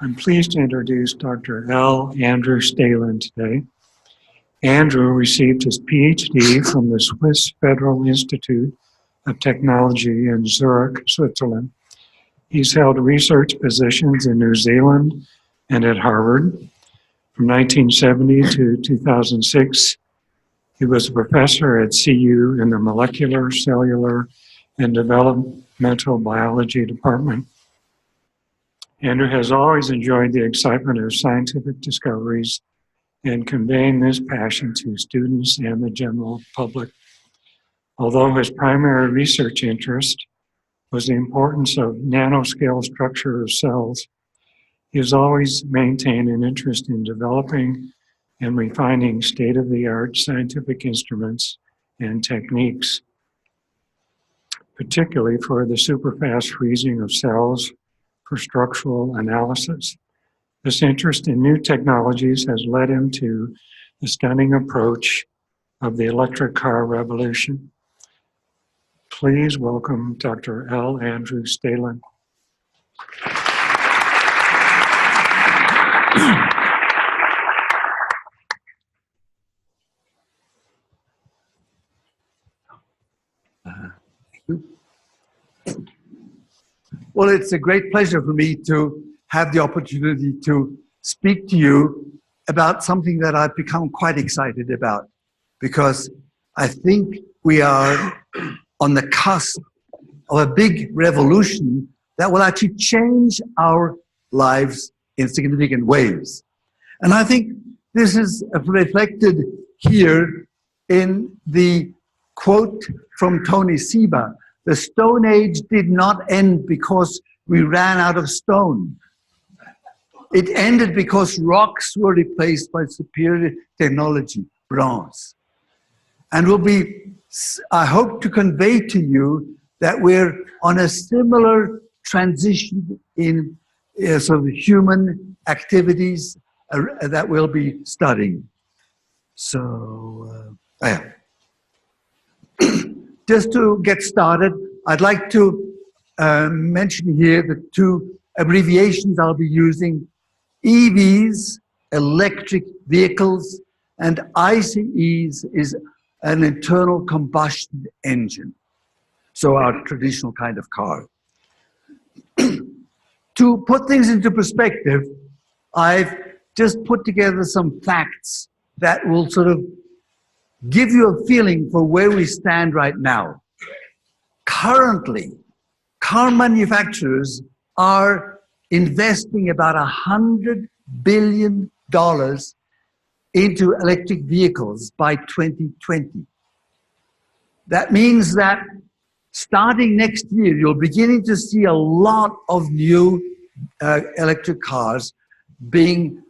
I'm pleased to introduce Dr. L. Andrew Staehelin today. Andrew received his PhD from the Swiss Federal Institute of Technology in Zurich, Switzerland. He's held research positions in New Zealand and at Harvard. From 1970 to 2006, he was a professor at CU in the Molecular, Cellular, and Developmental Biology Department. Andrew has always enjoyed the excitement of scientific discoveries and conveying this passion to students and the general public. Although his primary research interest was the importance of nanoscale structure of cells, he has always maintained an interest in developing and refining state-of-the-art scientific instruments and techniques, particularly for the superfast freezing of cells for structural analysis. This interest in new technologies has led him to the stunning approach of the electric car revolution. Please welcome Dr. L. Andrew Staehelin. Well, it's a great pleasure for me to have the opportunity to speak to you about something that I've become quite excited about, because I think we are on the cusp of a big revolution that will actually change our lives in significant ways. And I think this is reflected here in the quote from Tony Seba: "The Stone Age did not end because we ran out of stone. It ended because rocks were replaced by superior technology, bronze." And I hope to convey to you that we're on a similar transition in sort of human activities that we'll be studying. So, just to get started, I'd like to mention here the two abbreviations I'll be using: EVs, electric vehicles, and ICEs is an internal combustion engine. So our traditional kind of car. To put things into perspective, I've just put together some facts that will sort of give you a feeling for where we stand right now. Currently, car manufacturers are investing about $100 billion into electric vehicles by 2020. That means that starting next year, you're beginning to see a lot of new electric cars being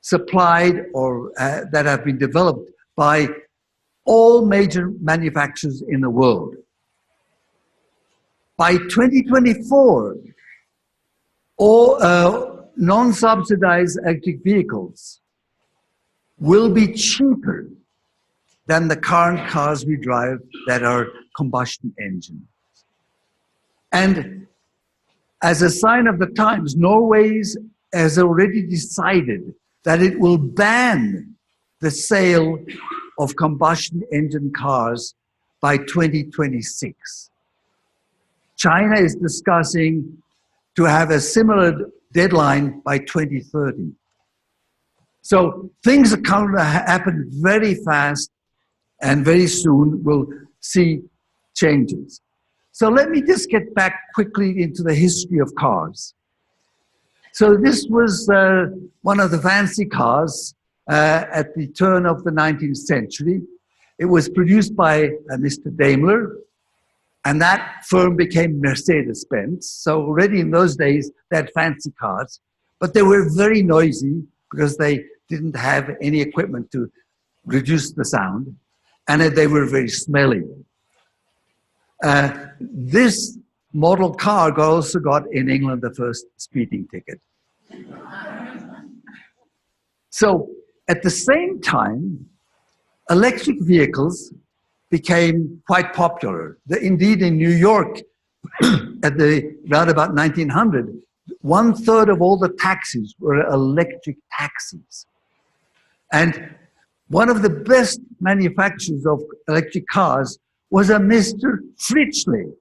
supplied or that have been developed by all major manufacturers in the world. By 2024, all non-subsidized electric vehicles will be cheaper than the current cars we drive that are combustion engine. And as a sign of the times, Norway has already decided that it will ban the sale of combustion engine cars by 2026. China is discussing to have a similar deadline by 2030. So things are going to happen very fast, and very soon we'll see changes. So let me just get back quickly into the history of cars. So this was one of the fancy cars at the turn of the 19th century. It was produced by Mr. Daimler, and that firm became Mercedes-Benz. So already in those days, they had fancy cars, but they were very noisy because they didn't have any equipment to reduce the sound, and they were very smelly. This model car also got in England the first speeding ticket. So at the same time, electric vehicles became quite popular. Indeed, in New York, around about 1900, 1/3 of all the taxis were electric taxis. And one of the best manufacturers of electric cars was a Mr. Fritzley.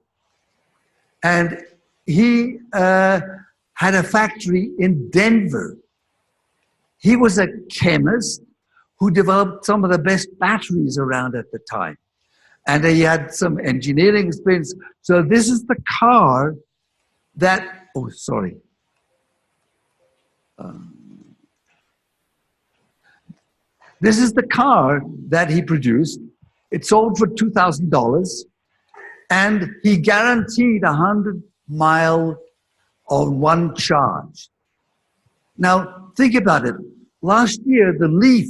And he had a factory in Denver. He was a chemist who developed some of the best batteries around at the time. And he had some engineering experience. So this is the car that, oh, sorry. This is the car that he produced. It sold for $2,000, and he guaranteed 100-mile on one charge. Now, think about it. Last year, the Leaf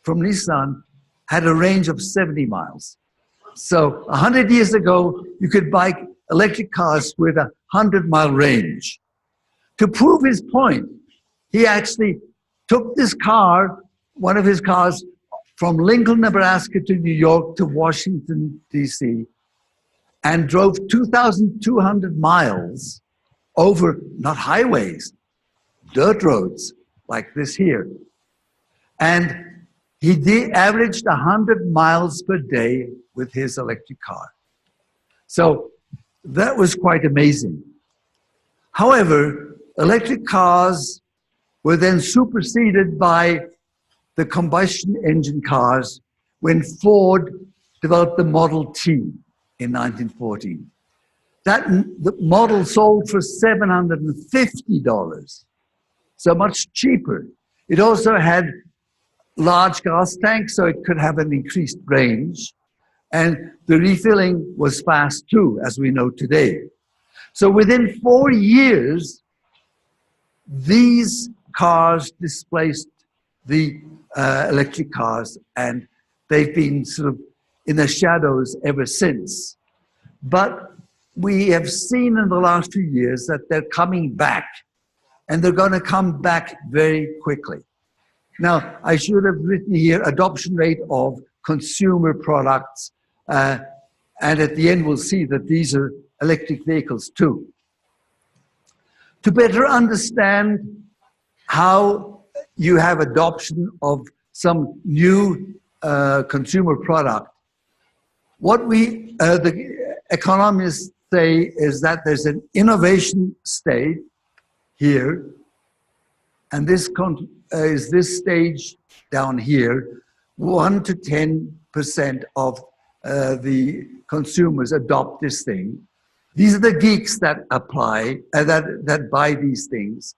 from Nissan had a range of 70 miles. So 100 years ago, you could buy electric cars with a 100-mile range. To prove his point, he actually took this car, one of his cars, from Lincoln, Nebraska to New York to Washington, D.C., and drove 2,200 miles over, not highways, dirt roads like this here. And he averaged 100 miles per day with his electric car. So that was quite amazing. However, electric cars were then superseded by the combustion engine cars when Ford developed the Model T in 1914. The model sold for $750, so much cheaper. It also had large gas tanks, so it could have an increased range. And the refilling was fast too, as we know today. So within 4 years, these cars displaced the electric cars, and they've been sort of in the shadows ever since. But we have seen in the last few years that they're coming back, and they're going to come back very quickly. Now, I should have written here adoption rate of consumer products, and at the end we'll see that these are electric vehicles too. To better understand how you have adoption of some new consumer product, what the economists say is that there's an innovation state here, and this is this stage down here. 1 to 10% of the consumers adopt this thing. These are the geeks that apply, that buy these things.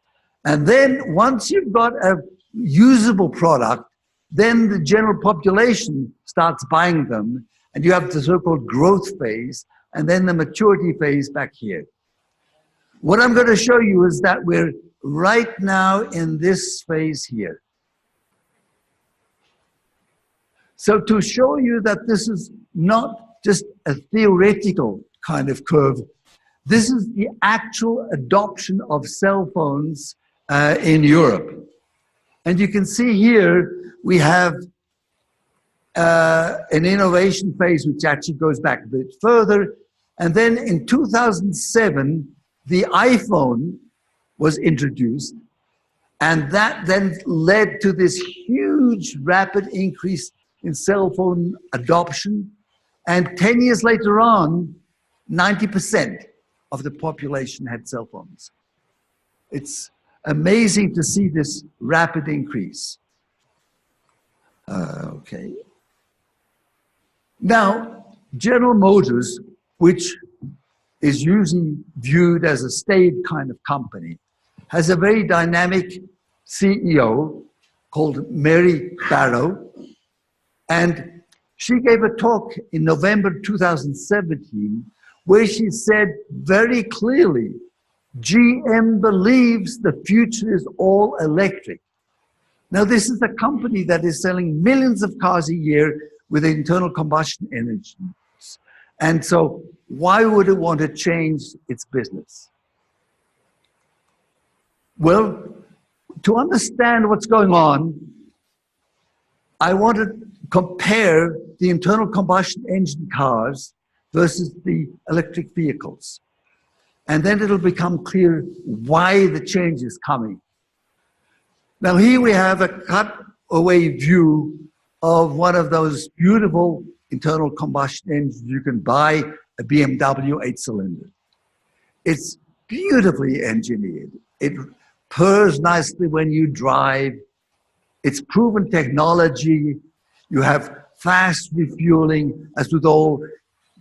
And then once you've got a usable product, then the general population starts buying them, and you have the so-called growth phase, and then the maturity phase back here. What I'm going to show you is that we're right now in this phase here. So to show you that this is not just a theoretical kind of curve, this is the actual adoption of cell phones in Europe. And you can see here we have an innovation phase which actually goes back a bit further. And then in 2007, the iPhone was introduced. And that then led to this huge rapid increase in cell phone adoption. And 10 years later on, 90% of the population had cell phones. It's amazing to see this rapid increase. Okay. Now, General Motors, which is usually viewed as a staid kind of company, has a very dynamic CEO called Mary Barra, and she gave a talk in November 2017 where she said very clearly, GM believes the future is all electric. Now, this is a company that is selling millions of cars a year with internal combustion engines. And so why would it want to change its business? Well, to understand what's going on, I want to compare the internal combustion engine cars versus the electric vehicles. And then it'll become clear why the change is coming. Now here we have a cutaway view of one of those beautiful internal combustion engines. You can buy a BMW 8-cylinder. It's beautifully engineered. It purrs nicely when you drive. It's proven technology. You have fast refueling, as with all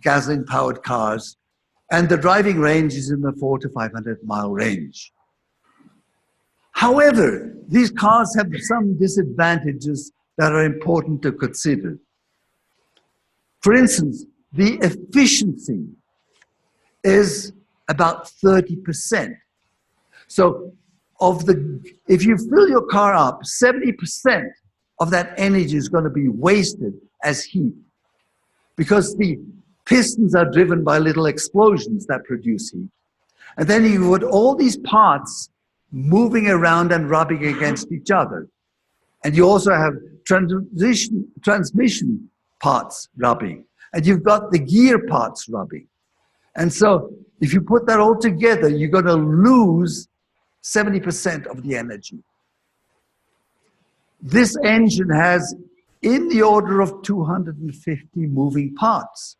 gasoline-powered cars. And the driving range is in the 400 to 500-mile range. However, these cars have some disadvantages that are important to consider. For instance, the efficiency is about 30%. So if you fill your car up, 70% of that energy is going to be wasted as heat, because the pistons are driven by little explosions that produce heat. And then you put all these parts moving around and rubbing against each other. And you also have transmission parts rubbing. And you've got the gear parts rubbing. And so if you put that all together, you're going to lose 70% of the energy. This engine has in the order of 250 moving parts.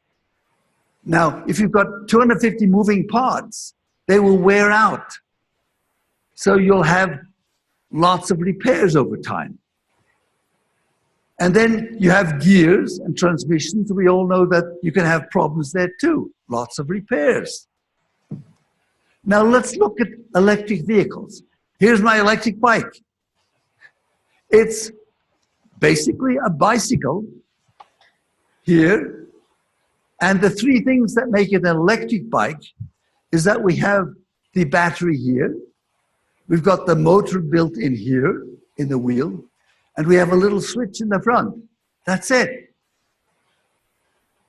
Now, if you've got 250 moving parts, they will wear out. So you'll have lots of repairs over time. And then you have gears and transmissions. We all know that you can have problems there too. Lots of repairs. Now let's look at electric vehicles. Here's my electric bike. It's basically a bicycle here. And the three things that make it an electric bike is that we have the battery here. We've got the motor built in here in the wheel. And we have a little switch in the front. That's it.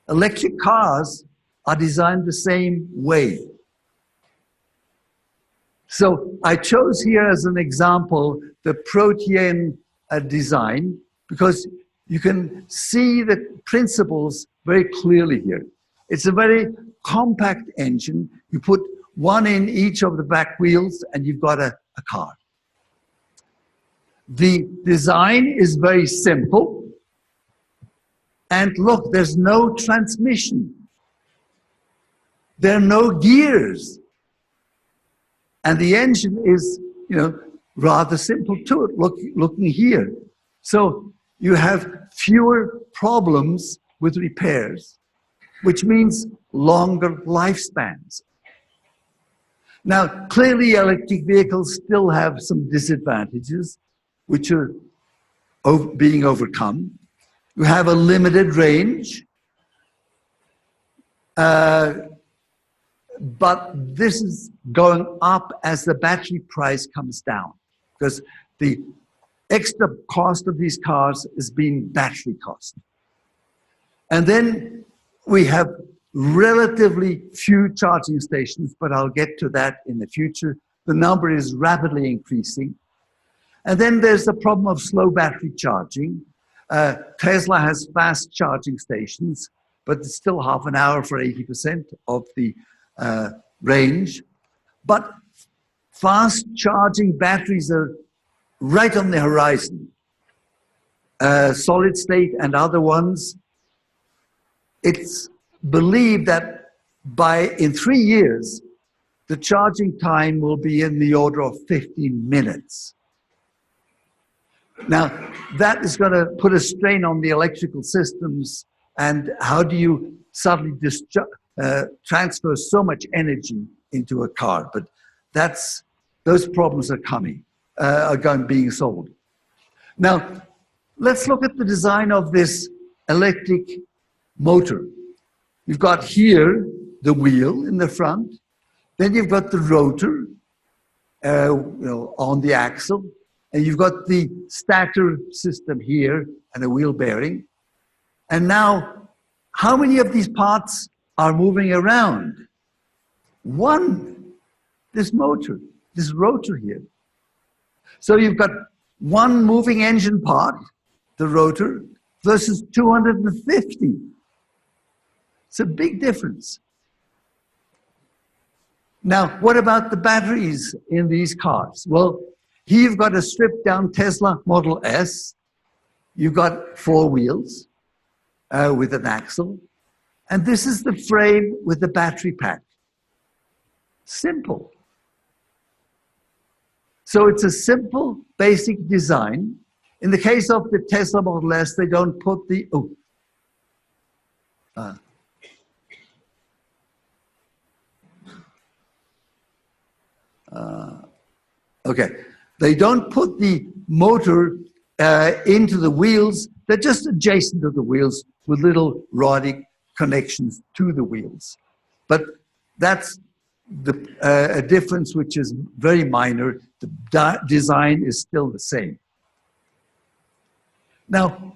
Electric cars are designed the same way. So I chose here as an example the Protean design, because you can see the principles very clearly here. It's a very compact engine. You put one in each of the back wheels and you've got a car. The design is very simple. And look, there's no transmission. There are no gears. And the engine is, rather simple too. Looking here. So you have fewer problems with repairs, which means longer lifespans. Now, clearly electric vehicles still have some disadvantages, which are being overcome. You have a limited range, but this is going up as the battery price comes down, because the extra cost of these cars is being battery cost. And then we have relatively few charging stations, but I'll get to that in the future. The number is rapidly increasing. And then there's the problem of slow battery charging. Tesla has fast charging stations, but it's still half an hour for 80% of the range. But fast charging batteries are right on the horizon. Solid state and other ones. It's believed that in 3 years, the charging time will be in the order of 15 minutes. Now, that is going to put a strain on the electrical systems, and how do you suddenly transfer so much energy into a car? But those problems are being solved. Now, let's look at the design of this electric motor. You've got here the wheel in the front, then you've got the rotor on the axle, and you've got the stator system here and a wheel bearing. And now, how many of these parts are moving around? One, this motor, this rotor here. So you've got one moving engine part, the rotor, versus 250. It's a big difference. Now, what about the batteries in these cars? Well, here you've got a stripped down Tesla Model S. You've got 4 wheels with an axle. And this is the frame with the battery pack. Simple. So it's a simple, basic design. In the case of the Tesla Model S, they don't put the, okay. They don't put the motor into the wheels. They're just adjacent to the wheels with little rodic connections to the wheels. But that's a difference which is very minor. The design is still the same. Now,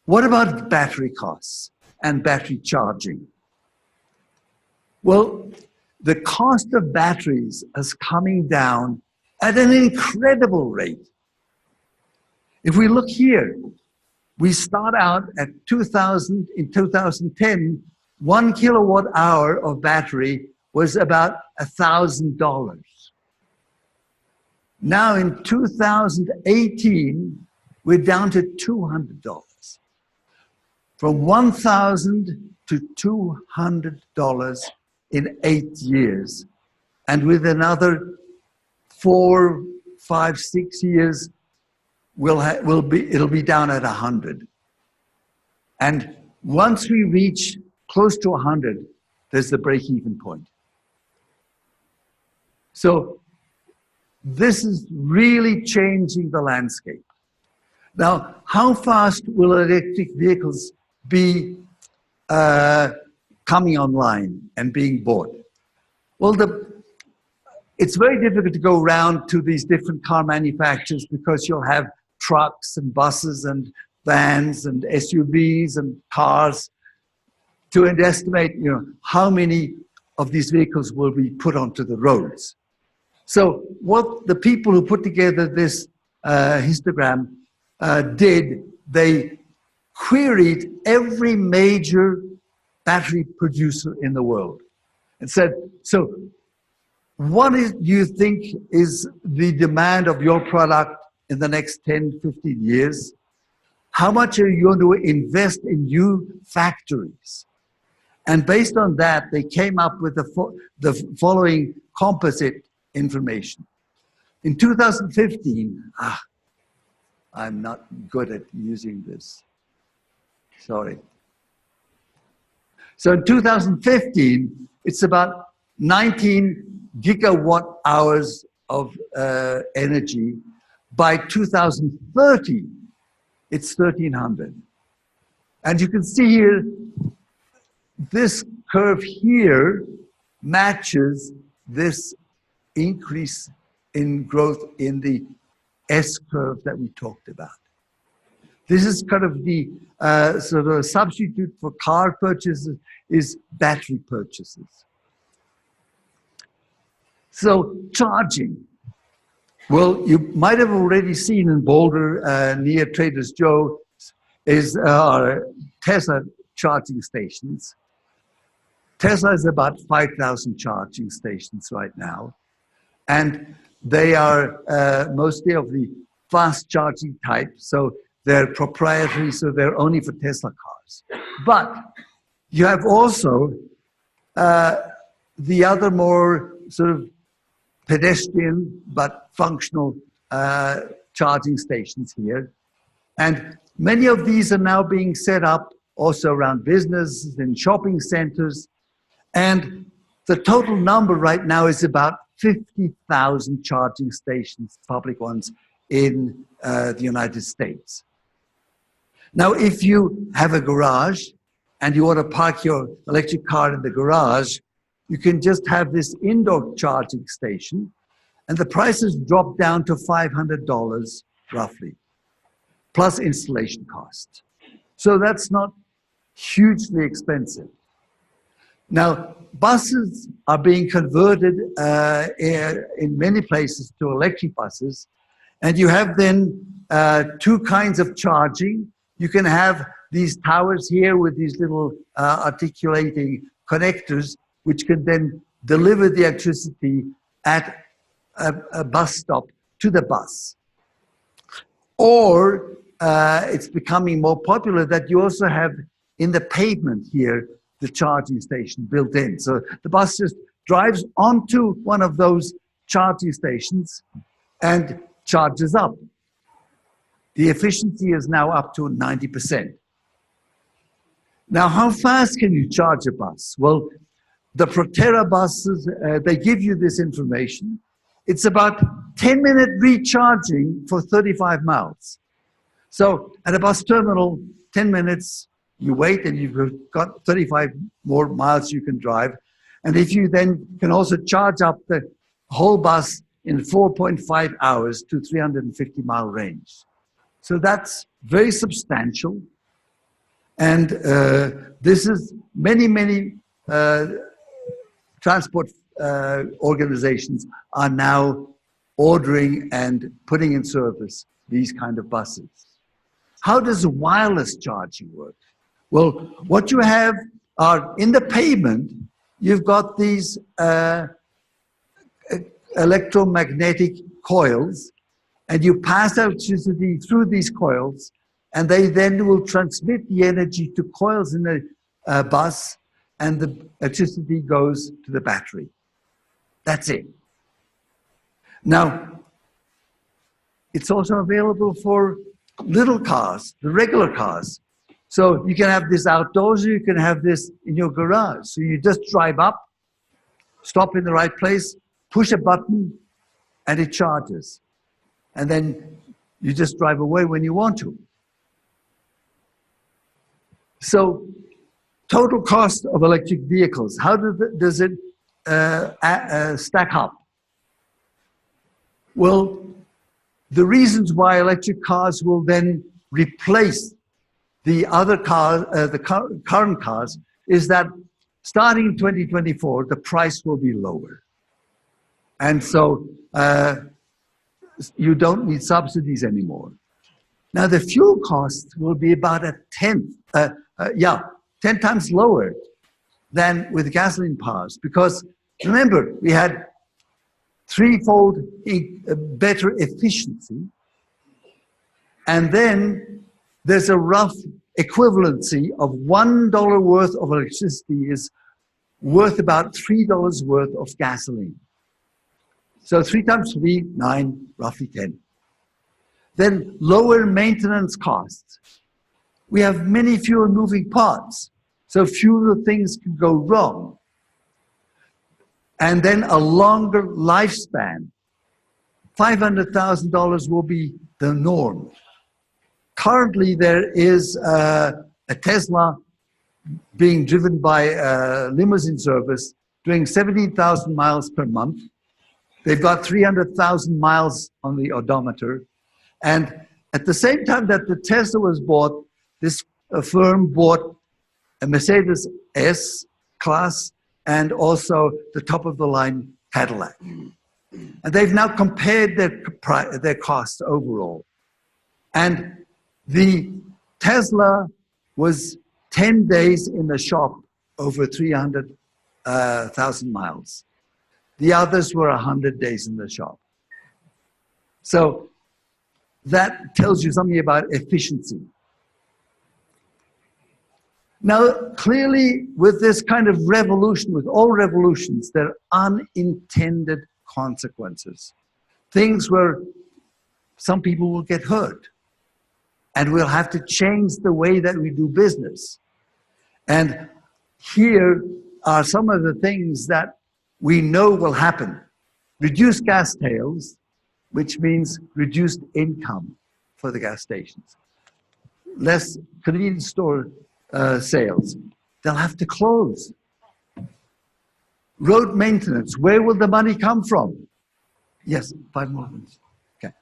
what about battery costs and battery charging? Well, the cost of batteries is coming down at an incredible rate. If we look here, we start out at in 2010, 1 kilowatt hour of battery was about $1,000. Now in 2018, we're down to $200. From $1,000 to $200 in 8 years. And with another 4, 5, 6 years, it'll be down at 100. And once we reach close to 100, there's the break-even point. So this is really changing the landscape. Now, how fast will electric vehicles be coming online and being bought? Well, it's very difficult to go around to these different car manufacturers because you'll have trucks and buses and vans and SUVs and cars to estimate, how many of these vehicles will be put onto the roads. So what the people who put together this histogram did, they queried every major battery producer in the world and said, so what do you think is the demand of your product in the next 10, 15 years? How much are you going to invest in new factories? And based on that, they came up with the following composite information. In 2015, I'm not good at using this. Sorry. So in 2015, it's about 19 gigawatt hours of energy. By 2030, it's 1,300. And you can see here, this curve here matches this increase in growth in the S curve that we talked about. This is kind of the sort of substitute for car purchases is battery purchases. So charging. Well, you might have already seen in Boulder near Trader's Joe is Tesla charging stations. Tesla is about 5,000 charging stations right now. And they are mostly of the fast charging type. So they're proprietary, so they're only for Tesla cars. But you have also the other more sort of pedestrian but functional charging stations here. And many of these are now being set up also around businesses and shopping centers. And the total number right now is about 50,000 charging stations, public ones, in the United States. Now, if you have a garage and you want to park your electric car in the garage, you can just have this indoor charging station, and the prices drop down to $500 roughly, plus installation costs. So that's not hugely expensive. Now, buses are being converted in many places to electric buses, and you have then two kinds of charging. You can have these towers here with these little articulating connectors, which can then deliver the electricity at a bus stop to the bus. Or it's becoming more popular that you also have in the pavement here the charging station built in. So the bus just drives onto one of those charging stations and charges up. The efficiency is now up to 90%. Now, how fast can you charge a bus? Well, the Proterra buses, they give you this information. It's about 10-minute recharging for 35 miles. So at a bus terminal, 10 minutes, you wait and you've got 35 more miles you can drive. And if you then can also charge up the whole bus in 4.5 hours to 350-mile range. So that's very substantial. And this is many transport organizations are now ordering and putting in service these kind of buses. How does wireless charging work? Well, what you have are in the pavement, you've got these electromagnetic coils, and you pass electricity through these coils, and they then will transmit the energy to coils in the bus, and the electricity goes to the battery. That's it. Now, it's also available for little cars, the regular cars. So you can have this outdoors, or you can have this in your garage. So you just drive up, stop in the right place, push a button, and it charges. And then you just drive away when you want to. So total cost of electric vehicles, how does it stack up? Well, the reasons why electric cars will then replace the other cars, the current cars, is that starting in 2024, the price will be lower. And so you don't need subsidies anymore. Now the fuel costs will be about 10 times lower than with gasoline cars, because remember, we had threefold better efficiency, and then there's a rough equivalency of $1 worth of electricity is worth about $3 worth of gasoline. So 3 times 3, 9, roughly 10. Then lower maintenance costs. We have many fewer moving parts, so fewer things can go wrong. And then a longer lifespan. $500,000 will be the norm. Currently, there is a Tesla being driven by a limousine service doing 17,000 miles per month. They've got 300,000 miles on the odometer. And at the same time that the Tesla was bought, this firm bought a Mercedes S-Class and also the top-of-the-line Cadillac. And they've now compared their costs overall. And the Tesla was 10 days in the shop over 300,000 miles. The others were 100 days in the shop. So that tells you something about efficiency. Now, clearly, with this kind of revolution, with all revolutions, there are unintended consequences. Things where some people will get hurt. And we'll have to change the way that we do business. And here are some of the things that we know will happen. Reduced gas sales, which means reduced income for the gas stations. Less convenience store sales. They'll have to close. Road maintenance, where will the money come from? Yes, 5 more minutes. Okay.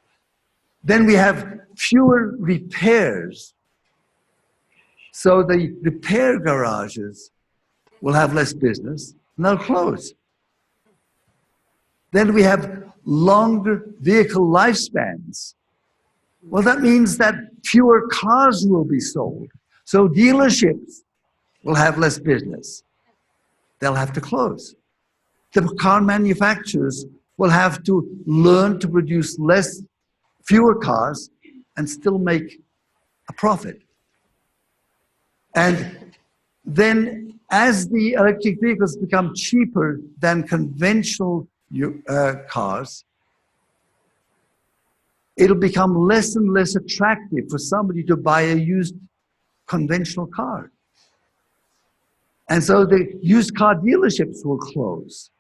Then we have fewer repairs. So the repair garages will have less business and they'll close. Then we have longer vehicle lifespans. Well, that means that fewer cars will be sold. So dealerships will have less business. They'll have to close. the car manufacturers will have to learn to produce fewer cars and still make a profit. And then as the electric vehicles become cheaper than conventional cars, it'll become less and less attractive for somebody to buy a used conventional car. And so the used car dealerships will close.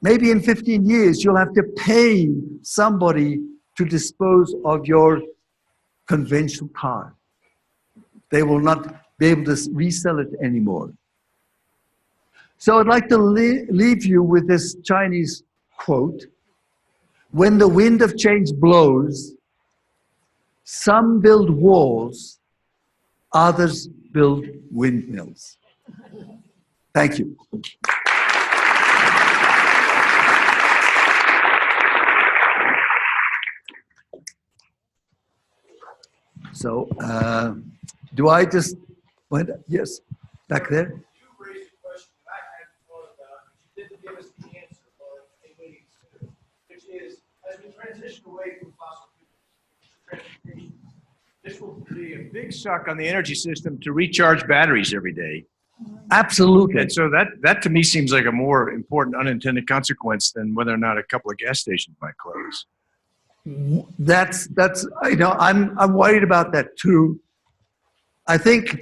Maybe in 15 years, you'll have to pay somebody to dispose of your conventional car. They will not be able to resell it anymore. So I'd like to leave you with this Chinese quote: when the wind of change blows, some build walls, others build windmills. Thank you. So, do I just, yes, back there? You raised a question that I hadn't thought about, but you didn't give us the answer, or a waiting to, which is, as we transition away from fossil fuel transportation, this will be a big suck on the energy system to recharge batteries every day. Absolutely. And so that to me seems like a more important unintended consequence than whether or not a couple of gas stations might close. That's I'm worried about that too. I think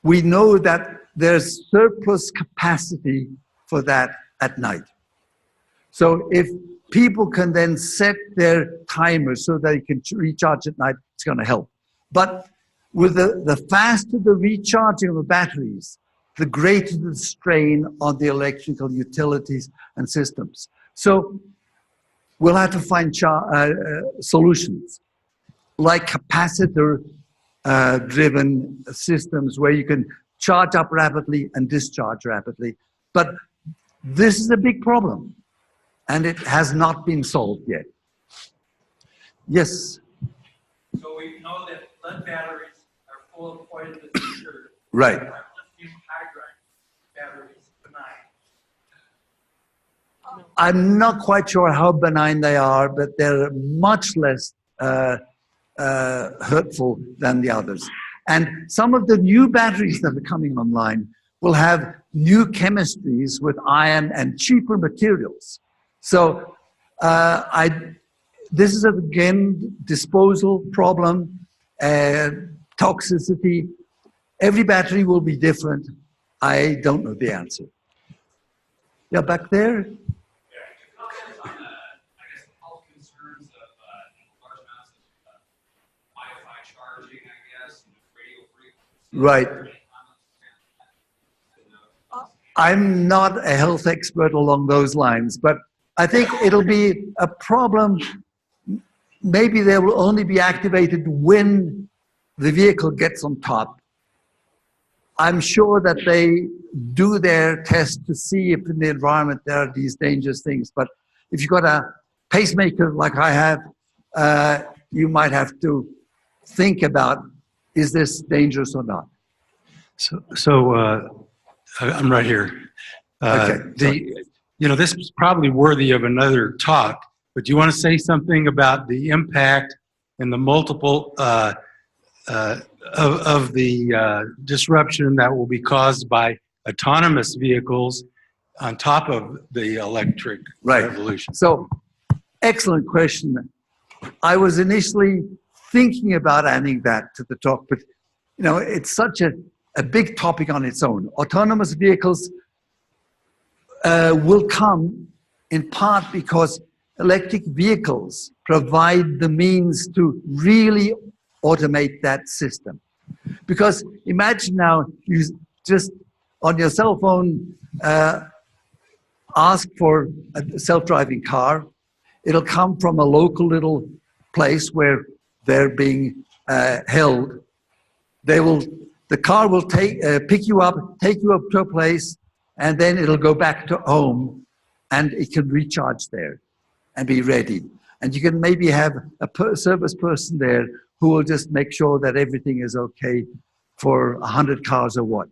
we know that there's surplus capacity for that at night. So if people can then set their timers so they can recharge at night, it's going to help. But with the faster the recharging of the batteries, the greater the strain on the electrical utilities and systems. So we'll have to find solutions like capacitor-driven systems where you can charge up rapidly and discharge rapidly. But this is a big problem, and it has not been solved yet. Yes? So we know that lead batteries are full of poisonous material. Right. Lithium hydride batteries, benign. I'm not quite sure how benign they are, but they're much less hurtful than the others. And some of the new batteries that are coming online will have new chemistries with iron and cheaper materials. So this is again disposal problem, toxicity. Every battery will be different. I don't know the answer. Yeah, back there. Right. I'm not a health expert along those lines, but I think it'll be a problem. Maybe they will only be activated when the vehicle gets on top. I'm sure that they do their test to see if in the environment there are these dangerous things. But if you've got a pacemaker like I have, you might have to think about, is this dangerous or not? So I'm right here. Okay. This is probably worthy of another talk, but do you want to say something about the impact and the multiple of the disruption that will be caused by autonomous vehicles on top of the electric revolution? So, excellent question. I was initially thinking about adding that to the talk, but it's such a big topic on its own. Autonomous vehicles will come in part because electric vehicles provide the means to really automate that system. Because imagine now, you just on your cell phone ask for a self-driving car. It'll come from a local little place where they're being held. The car will pick you up, take you up to a place, and then it'll go back to home, and it can recharge there and be ready. And you can maybe have a service person there who will just make sure that everything is okay for 100 cars or what.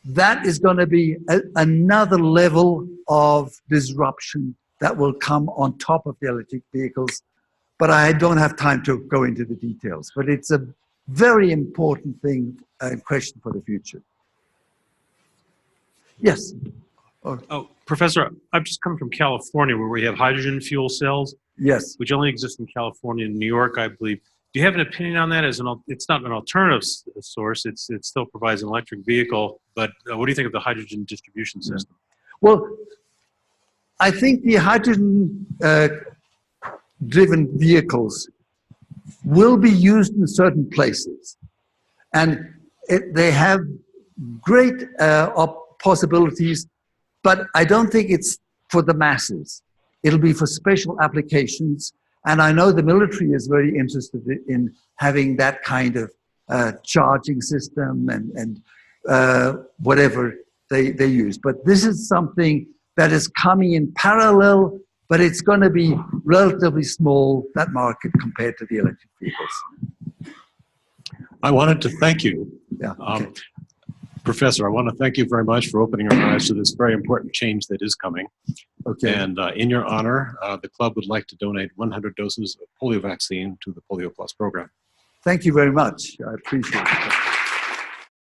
that is going to be another level of disruption that will come on top of the electric vehicles. But I don't have time to go into the details. But it's a very important thing and question for the future. Yes. Oh, Professor, I've just come from California where we have hydrogen fuel cells, Yes. which only exist in California and New York, I believe. Do you have an opinion on that? It's not an alternative source. It still provides an electric vehicle. But what do you think of the hydrogen distribution system? Well, I think the hydrogen driven vehicles will be used in certain places. And they have great possibilities, but I don't think it's for the masses. It'll be for special applications. And I know the military is very interested in having that kind of charging system and whatever they use. But this is something that is coming in parallel, but it's going to be relatively small, that market, compared to the electric vehicles. I wanted to thank you. Yeah. Okay. Professor, I want to thank you very much for opening our eyes to this very important change that is coming. Okay. And in your honor, the club would like to donate 100 doses of polio vaccine to the Polio Plus program. Thank you very much. I appreciate it.